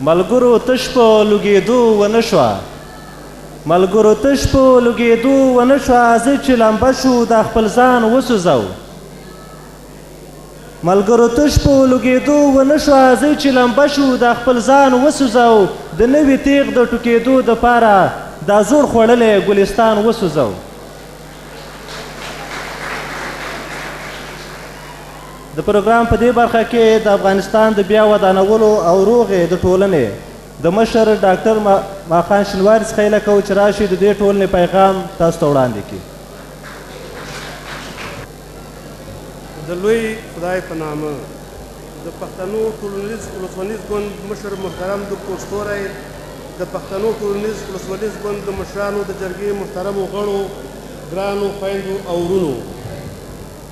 ملګرو تش په لوګېدو ونه شوه ملګرو تش په لوګېدو ونه شوه زه چې لمبه شو دا خپل ځان وسوځو ملګرو تش په لوګېدو ونه شوه زه چې لمبه شو دا خپل ځان وسوځو د نوي تیغ د ټوکېدو دپاره دا زوړ خوړلی ګلستان وسوځو د پروګرام په دې برخه کې د افغانستان د بیا ودانولو او روغې د ټولنې د مشر ډاکټر ماخان شینواري څخه هیله کوو چې راشي د دې ټولنې پیغام تاسو ته وړاندې کړي د لوی خدای په نامه د پښتنو ټولنیز ولسوالیز ګوند مشر محترم دکتور ستوری د پښتنو ټولنیز ولسوالیز ګوند د مشرانو د جرګې محترمو غړو ګرانو خویندو او ورونو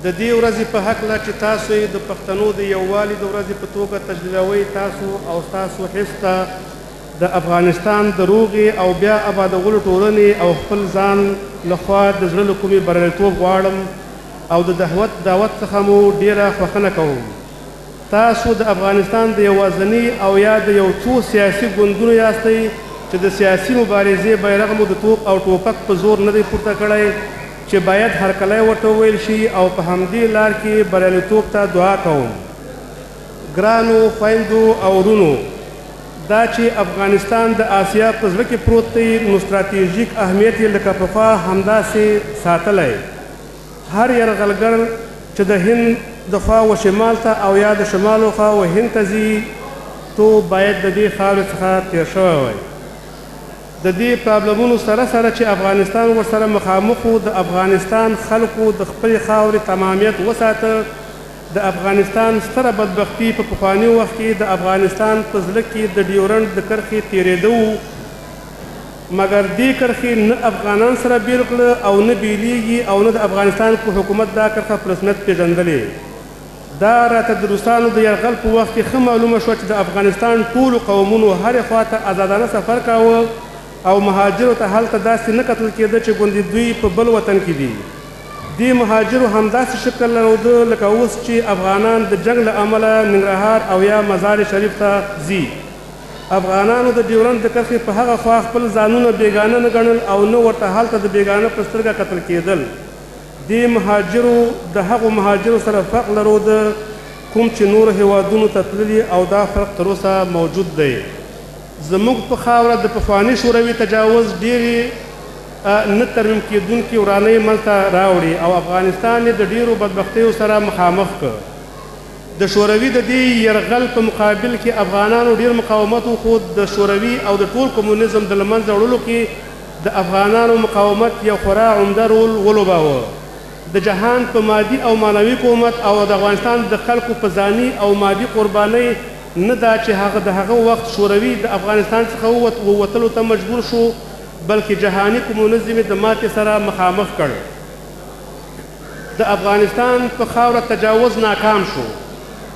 د دې ورځې په هکله چې تاسو یې د پښتنو د یووالي د ورځې په توګه تجلیلوئ تاسو او ستاسو حس ته د افغانستان د روغې او بیا آبادولو ټولنې او خپل ځان لخوا د زړه له کومې بریالیتوب غواړم او د دعوت څخه مو ډیره خوښنه کوم تاسو د افغانستان د یوازني او یا د یو څو سیاسي ګوندونو یاستئ چې د سیاسي مبارزې بیرغ مو د توپ او ټوپک په زور نه دی پورته کړی چې باید هرکلی ورته وویل شي او په همدې لار کې بریالیتوب ته دعا کوم ګرانو خویندو او ورونو دا چې افغانستان د آسیا په زړه کې پروت دی نو ستراتیژیک اهمیت یې لکه پخوا همداسې ساتلی هر یرغلګر چې د هند د خوا و شمال ته او یا د شمال خوا و هند ته ځي تو باید د دې خاورې څخه تیر شوی وی د دې پرابلمونو سره سره چې افغانستان ورسره مخامخ و د افغانستان خلکو د خپلې خاورې تمامیت وساته د افغانستان ستره بدبختي په پخواني وخت کې د افغانستان په زړه کې د ډیورنډ د کرښې تېرېده مګر دې کرښې نه افغانان سره بیل کړه او نه بیلیږي او نه د افغانستان په حکومت دا کرښه په رسمیت پېژندلې دا راته د روسانو د یرغل په وخت کې ښه معلومه شوه چې د افغانستان ټولو قومونو هرې خوا ته ازادانه سفر کاوه او مهاجرو ته هلته داسې نه کتل کېده چې ګوندې دوی په بل وطن کې دي دې مهاجرو همداسې شکل لروده لکه اوس چې افغانان د جنګ له امله ننګرهار او یا مزار شریف ته ځي افغانانو د ډیورنډ د کرښې په هغه خوا خپل ځانونه بیګانه نه ګڼل او نه ورته هلته د بیګانه په سترګه کتل کېدل دې مهاجرو د هغو مهاجرو سره فرق لروده کوم چې نورو هیوادونو ته تللي او دا فرق تر اوسه موجود دی زموږ په خاوره د پخواني شوروي تجاوز ډېرې نه ترمیم کېدونکې ورانۍ منځته راوړي او افغانستان یې د ډېرو بدبختیو سره مخامخ کړ د شوروي د دې یرغل په مقابل کې افغانانو ډېر مقاومت وښود د شوروي او د ټول کمونیزم د له منځه وړلو کې د افغانانو مقاومت یو خورا عمده رول ولوباوه د جهان په مادي او معنوي قومت او د افغانستان د خلکو په ځاني او مادي قربانۍ نه دا چې هغه د هغه وخت شوروي د افغانستان څخه ووتلو ته مجبور شو بلکې جهاني کمونیزم یې د ماتې سره مخامخ کړ د افغانستان په خاوره تجاوز ناکام شو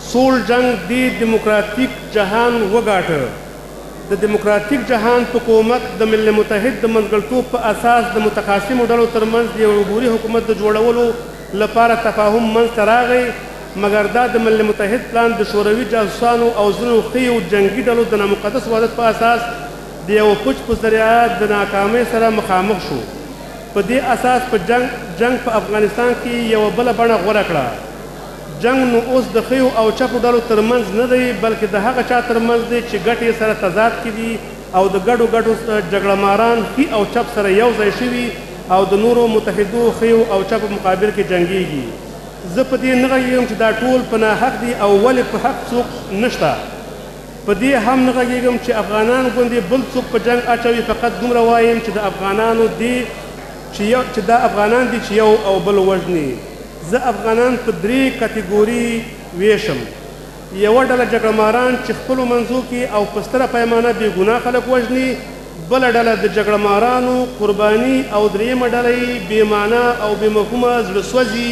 سول جنگ دی دیموکراتیک جهان وګاټه د دیموکراتیک جهان په کومک د ملل متحد د منځګړتوب په اساس د متخاصمو ډلو ترمنځ د یو عبوري حکومت د جوړولو لپاره تفاهم منځته راغی مګر دا د ملل متحد پلان د شوروي جاسوسانو او ځینو ښیو جنګي ډلو د نامقدس وحدت په اساس د یو پوچ په ذریعه د ناکامۍ سره مخامخ شو په دې اساس په جنګ په افغانستان کې یوه بله بڼه غوره کړه جنګ نو اوس د ښیو او چپو ډلو ترمنځ نه دی بلکې د هغه چا ترمنځ دی چې ګټې سره تضاد کې دي او د ګډو جګړه ماران ښي او چپ سره یو ځای شوي او د نورو متحدو ښیو او چپو مقابل کې جنګیږي زه په دې نه غږېږم چې دا ټول په ناحق دي او ولې په حق څوک نشته په دې هم نه غږېږم چې افغانان ګوندې بل څوک په جنګ اچوي فقط دومره وایم چې د افغانانو دي چې دا افغانان دي چې یو او بل وژني زه افغانان په درې کټګوري ویشم یوه ډله جګړه ماران چې خپلو منځو کې او په ستره پیمانه بېګناه خلک وژني بله ډله د جګړه مارانو قرباني او درېیمه ډله یې بېمعنه او بېمفهومه زړه سوځي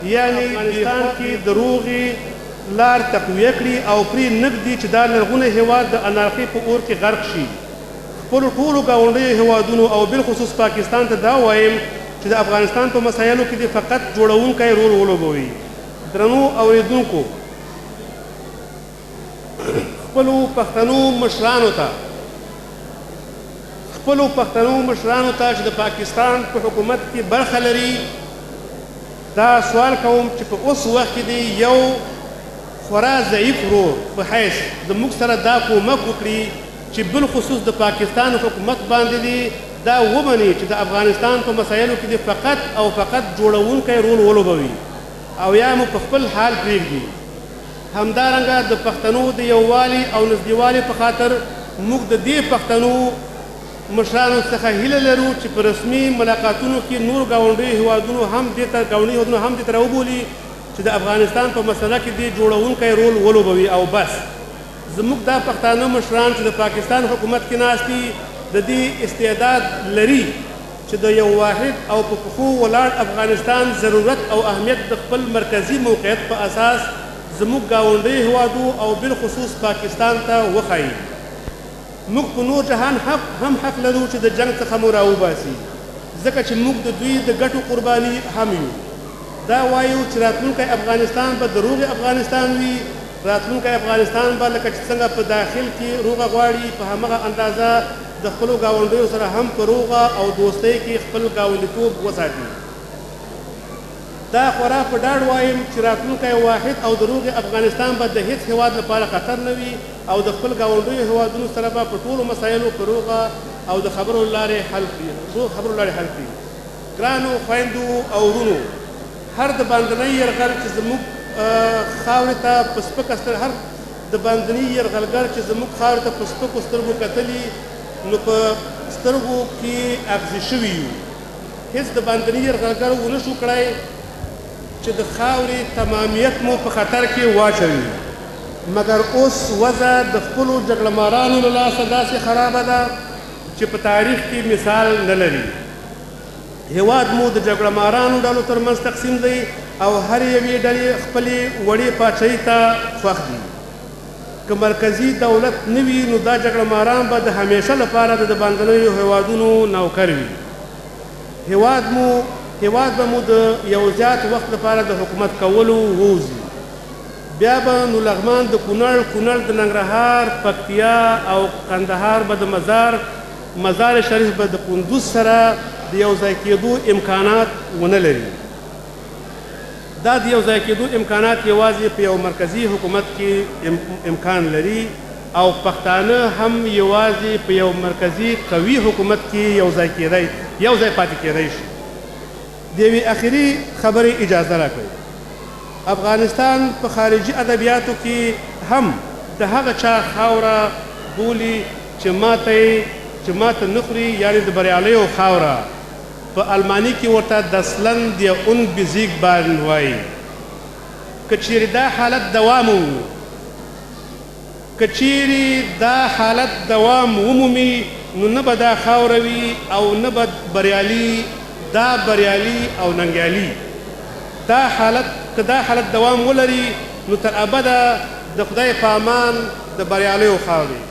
یعنی افغانستان کې د روغې لار تقویه کړي او پرې نږدي چې دا لرغونی هېواد د انارخۍ په اور کې غرق شي خپلو ټولو ګاونډیو هېوادونو او بالخصوص پاکستان ته دا وایم چې د افغانستان په مسایلو کې د فقط جوړونکی رول ولوبوي درنو اوریدونکو خپلو پښتنو مشرانو ته چې د پاکستان په حکومت کې برخه لري دا سوال کوم چې په اوس وخت کې دی یو خورا ضعیف ورور په حیث د موږ سره دا کومک وکړي چې بالخصوص د پاکستان حکومت باندې دی دا ومني چې د افغانستان په مسایلو کې دی فقط او فقط جوړونکی رول ولوبوي او یا مو په خپل حال پرېږدي. همدارنګه د پښتنو د یووالي او نږدېوالي په خاطر موږ د دې پښتنو مشرانو څخه هیله لرو چې په رسمي ملاقاتونو کې نور ګاونډي هیوادونو هم دې ته راوبولي چې د افغانستان په مسله کې دې جوړونکی رول ولوبوي او بس. زموږ دا پښتانه مشران چې د پاکستان حکومت کې ناست دي د دې استعداد لري چې د یو واحد او په پښو ولاړ افغانستان ضرورت او اهمیت د خپل مرکزي موقعیت په اساس زموږ ګاونډي هیوادو او بالخصوص پاکستان ته وښایي. موږ په نور جهان هم حق لرو چې د جنګ څخه مو راوباسي ځکه چې موږ د دوی د ګټو قرباني هم یو. دا وایو چې راتلونکی افغانستان به د روغې افغانستان وي، راتلونکی افغانستان به لکه چې څنګه په داخل کې روغه غواړي په همغه اندازه د خپلو ګاونډیو سره هم په روغه او دوستۍ کې خپل ګاونډیتوب وساتي. دا خورا په ډاډ وایم چې راتلونکی واحد او د روغې افغانستان به د هیڅ هیواد لپاره خطر نه وي او د خپل ګاونډیو هیوادونو سره به په ټولو مسایلو په روغه او د خبرو لارې حل کړي. ګرانو خویندو او ورونو، هر د باندنۍ یرغل چې زموږ خاورې ته په سپکه هر د باندني یرغلګر چې زموږ خاورې ته په سپکو سترګو کتلي نو په سترګو کې اغزي شوي یو. هېڅ د باندني یرغلګر ونه شو کړی چې د خاورې تمامیت مو په خطر کې واچوي، مګر اوس وضع د خپلو جګړه مارانو له لاسه داسې خرابه ده چې په تاریخ کې مثال نه لري. هیواد مو د جګړه مارانو ډلو ترمنځ تقسیم دی او هر یوې ډلې خپلې وړې پاچاهۍ ته خوښ دي. که مرکزي دولت نه وي نو دا جګړه ماران به د همیشه لپاره د باندنیو هیوادونو نوکر وي. هیواد به مو د یو زیات وخت لپاره د حکومت کولو ووځي. بیا به نو لغمان د کونړ د ننګرهار، پکتیا او کندهار به د مزار شریف به د کندوز سره د یو ځای کېدو امکانات ونه لري. دا د یو ځای کېدو امکانات یوازې په یو مرکزي حکومت کې امکان لري او پښتانه هم یوازې په یو مرکزي قوي حکومت کې یو ځای پاتې کېدی شي. د یوې اخري خبرې اجازه راکړئ. افغانستان په خارجي ادبیاتو کې هم د هغه چا خاوره بولي چې ماته نه خوري، یعنې د بریالیو خاوره. په الماني کې ورته دسلن دی اون بزیګ بارن وایي. که چیرې دا حالت دوام ومومي نو نه به دا خاوره وي او نه به بریالي او ننګیالي. که دا حالت دوام ولري نو تر ابده د خدای په امان د بریالیو خاورې.